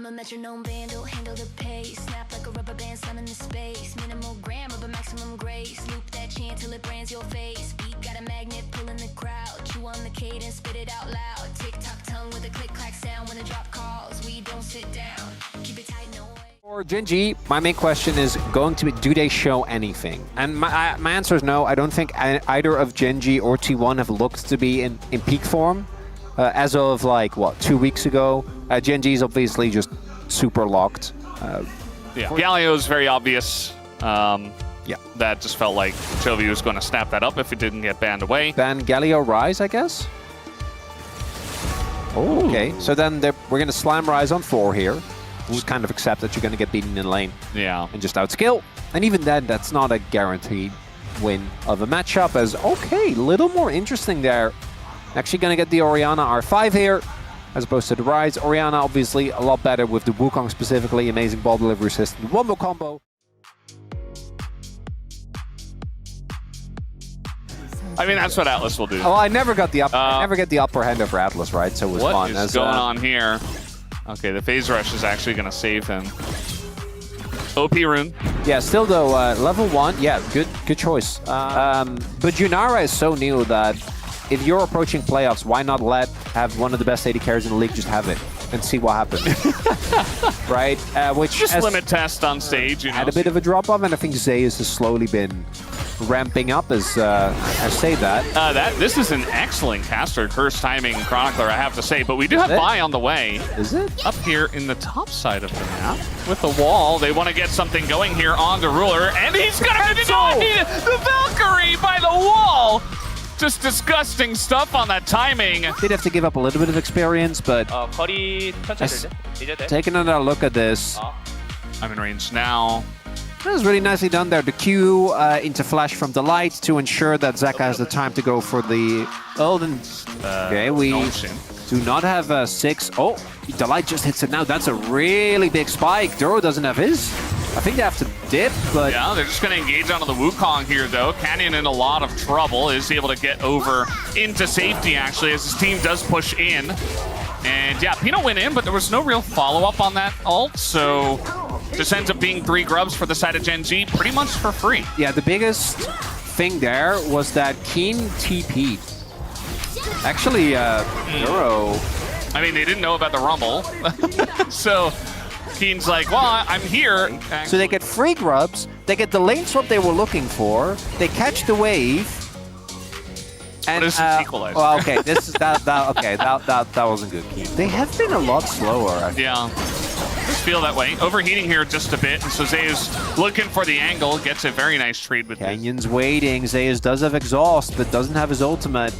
a metronome band, will handle the pace. Snap like a rubber band, slamming the space. Minimal grammar, but maximum grace. Loop that chant till it brands your face. Beat got a magnet pulling the crowd. Chew on the cadence, spit it out loud. Tick-tock tongue with a click-clack sound. When the drop calls, we don't sit down. Keep it tight, no way. For Gen.G, my main question is going to be, do they show anything? And my answer is no. I don't think either of Gen.G or T1 have looked to be in peak form. As of like, what, 2 weeks ago? Gen.G is obviously just super locked. Yeah, Galio's very obvious. Yeah. That just felt like Chovy was going to snap that up if it didn't get banned away. Then Galio Rise, I guess? Oh, okay. So then we're going to slam Rise on 4 here. Just kind of accept that you're going to get beaten in lane. Yeah. And just outskill. And even then, that's not a guaranteed win of a matchup. As, okay, little more interesting there. Actually going to get the Orianna R5 here, as opposed to the Rise. Orianna obviously a lot better with the Wukong specifically. Amazing ball delivery system. Wombo combo. I mean, that's what Atlas will do. Oh, I never got the I never get the upper hand over Atlas, right? So it was fun. What is going on here? Okay, the phase rush is actually going to save him. OP rune. Yeah, still though, level 1, yeah, good choice. But Junara is so new that if you're approaching playoffs, why not have one of the best AD carries in the league just have it and see what happens, right? Which just limit test on stage, you know. Had a bit of a drop off, and I think Zeus has slowly been ramping up as I say that. This is an excellent caster curse timing chronicler, I have to say, but we do have Vi on the way. Is it? Up here in the top side of the map with the wall. They want to get something going here on the Ruler, and he's gonna deny the Valkyrie by the wall. Just disgusting stuff on that timing. Did have to give up a little bit of experience, but taking another look at this. I'm in range now. That was really nicely done there. The Q into flash from Delight to ensure that Zeka has the time to go for the Elden. Okay, we do not have 6. Oh, Delight just hits it now. That's a really big spike. Duro doesn't have his. I think they have to dip, but... Yeah, they're just going to engage onto the Wukong here, though. Canyon in a lot of trouble. Is able to get over into safety, actually, as his team does push in. And yeah, Peanut went in, but there was no real follow-up on that ult, so just ends up being 3 grubs for the side of Gen.G, pretty much for free. Yeah, the biggest thing there was that Keen TP'd. Actually, Duro... I mean, they didn't know about the Rumble, so... Keen's like, well, I'm here. So they get free grubs, they get the lane swap they were looking for, they catch the wave, and this is equalized. Well, okay, this is that wasn't good, Keen. They have been a lot slower, I think. Yeah, just feel that way. Overheating here just a bit, and so Zeus looking for the angle, gets a very nice trade with Canyon's waiting. Zeus does have exhaust, but doesn't have his ultimate.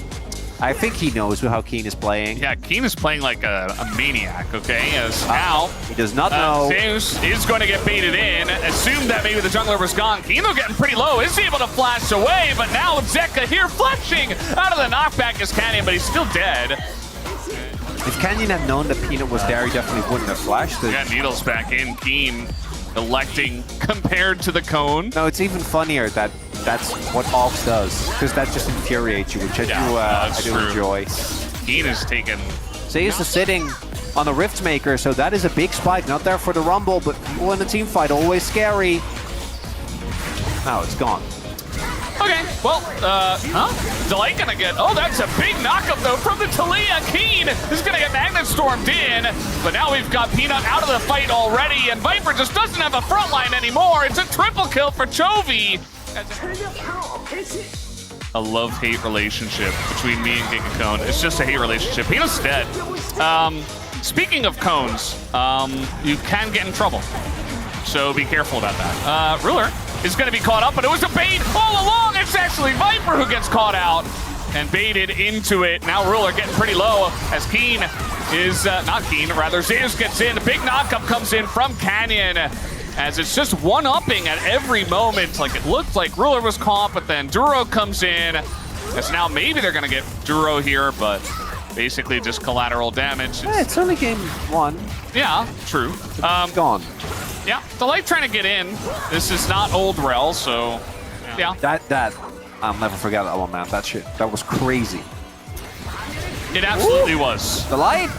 I think he knows how Keen is playing. Yeah, Keen is playing like a maniac, okay? As now, he does not know. Zeus is going to get baited in. Assumed that maybe the jungler was gone. Keen, though, getting pretty low. Is able to flash away, but now Zeka here flashing out of the knockback is Canyon, but he's still dead. If Canyon had known that Peanut was there, he definitely wouldn't have flashed. Yeah, Needles back in. Keen electing compared to the cone. No, it's even funnier that that's what Ox does, because that just infuriates you, which I do enjoy. Keen is taken. Zeus is sitting on the Rift Maker, so that is a big spike. Not there for the Rumble, but people in the team fight, always scary. Now it's gone. Okay, well, Delight gonna get, oh, that's a big knockup though from the Talia. Keen is gonna get Magnet Stormed in, but now we've got Peanut out of the fight already, and Viper just doesn't have a front line anymore. It's a triple kill for Chovy. A love-hate relationship between me and Gigacone. It's just a hate relationship. Peanut's dead. Speaking of cones, you can get in trouble, so be careful about that. Ruler is going to be caught up, but it was a bait all along. It's actually Viper who gets caught out and baited into it. Now Ruler getting pretty low as Keen is, not Keen, rather Zeus gets in. A big knockup comes in from Canyon as it's just one-upping at every moment. Like, it looked like Ruler was caught, but then Duro comes in. As now maybe they're going to get Duro here, but basically just collateral damage. Yeah, it's only game 1. Yeah, true. Gone. Yeah, Delight trying to get in. This is not old Rel, so yeah. That I'll never forget that one, man. That was crazy. It absolutely was. Delight?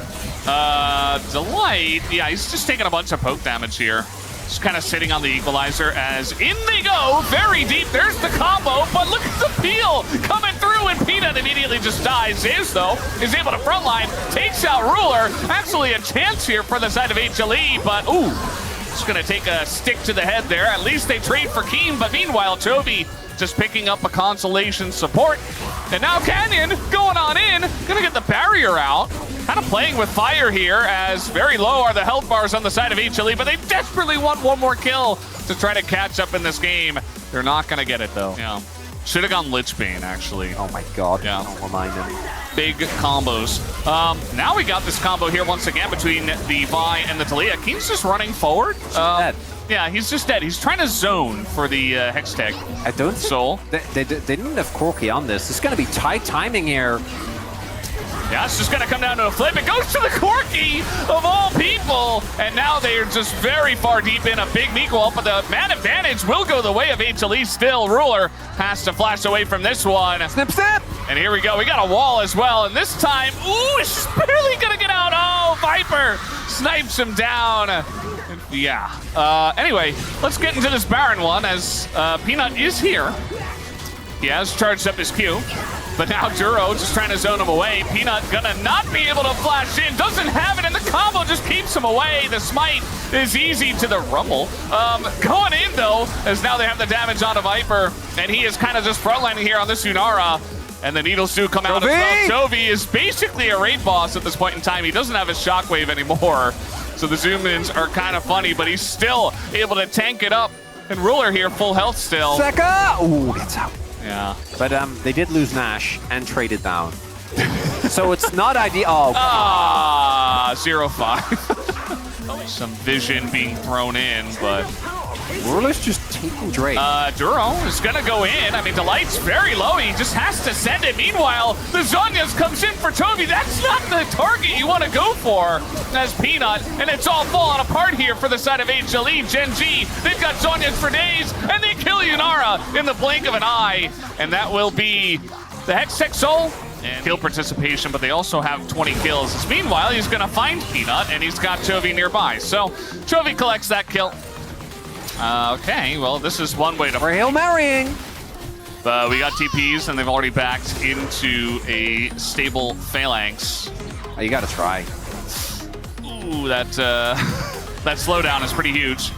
Delight, yeah, he's just taking a bunch of poke damage here. Just kind of sitting on the equalizer as in they go, very deep. There's the combo, but look at the peel coming through, and Peanut immediately just dies. Zeus, though, is able to frontline, takes out Ruler. Actually a chance here for the side of HLE, but ooh, just gonna take a stick to the head there. At least they trade for Keem, but meanwhile, Chovy just picking up a consolation support. And now Canyon going on in, gonna get the barrier out. Kind of playing with fire here, as very low are the health bars on the side of HLE, but they desperately want one more kill to try to catch up in this game. They're not gonna get it though. Yeah. Should have gone Lich Bane, actually. Oh my god, yeah. Don't remind him. Big combos. Now we got this combo here once again between the Vi and the Taliyah. Keem's just running forward. Dead. Yeah, he's just dead. He's trying to zone for the Hex Tech. I don't think Soul. They didn't have Corki on this. It's going to be tight timing here. Yeah, it's just going to come down to a flip. It goes to the Corki of all people. And now they are just very far deep in a big Meatwall, but the man advantage will go the way of HLE still. Ruler has to flash away from this one. Snip, snip! And here we go. We got a wall as well. And this time, ooh, it's just barely going to get out. Oh, Viper snipes him down. Yeah. Anyway, let's get into this Baron one, as Peanut is here. He has charged up his Q. But now Duro just trying to zone him away. Peanut gonna not be able to flash in. Doesn't have it, and the combo just keeps him away. The smite is easy to the Rumble. Going in, though, as now they have the damage onto Viper. And he is kind of just frontlining here on this Yunara. And the needles do come out as well. Chovy is basically a raid boss at this point in time. He doesn't have his shockwave anymore. So the zoom-ins are kind of funny, but he's still able to tank it up. And Ruler here, full health still. Seka! Ooh, gets out. Yeah. But they did lose Nash and traded down. So it's not ideal. Oh, ah, 0-5. Some vision being thrown in, but Ruler's just taking Drake. Duro is gonna go in. I mean, Delight's very low. He just has to send it. Meanwhile, the Zhonya's comes in for Chovy. That's not the target you want to go for as Peanut, and it's all falling apart here for the side of HLE. Gen.G, they've got Zhonya's for days, and they kill Yunara in the blink of an eye. And that will be the Hex Tech Soul and kill participation, but they also have 20 kills. As meanwhile, he's gonna find Peanut, and he's got Chovy nearby. So Chovy collects that kill. Okay, well, this is one way to... We're Hail Marrying! We got TPs, and they've already backed into a stable Phalanx. Oh, you gotta try. Ooh, that slowdown is pretty huge.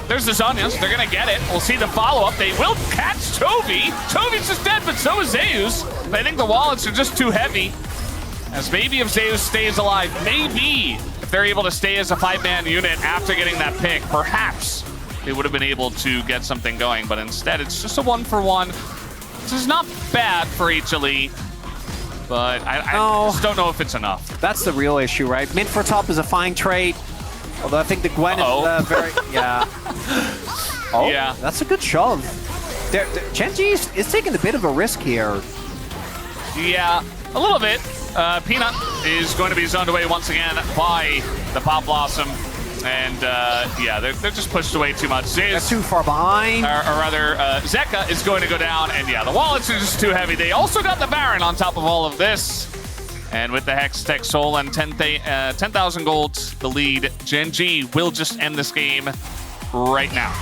There's the Zhonya's. They're gonna get it. We'll see the follow-up. They will catch Chovy. Chovy's just dead, but so is Zeus. I think the wallets are just too heavy. As maybe if Zeus stays alive, maybe if they're able to stay as a 5-man unit after getting that pick, perhaps they would have been able to get something going, but instead it's just a 1-for-1. This is not bad for HLE, but I just don't know if it's enough. That's the real issue, right? Mid for top is a fine trade, although I think the Gwen is very... Yeah. Oh, yeah. That's a good shove. Gen.G is taking a bit of a risk here. Yeah, a little bit. Peanut is going to be zoned away once again by the Pop Blossom. And yeah, they're just pushed away too much. They're too far behind. Or rather, Zeka is going to go down, and yeah, the wallets are just too heavy. They also got the Baron on top of all of this. And with the Hex Tech Soul and 10,000 gold, the lead, Gen.G will just end this game right now.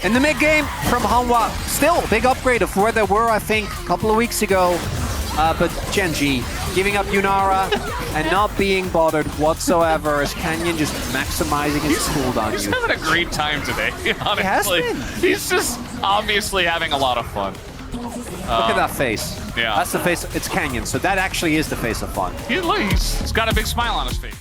In the mid-game from Hanwha, still big upgrade of where they were, I think, a couple of weeks ago. But Gen.G giving up Yunara and not being bothered whatsoever as Canyon just maximizing his cooldown. He's having a great time today, honestly. He has been. He's just obviously having a lot of fun. Look at that face. Yeah. That's the face. It's Canyon, so that actually is the face of fun. He's got a big smile on his face.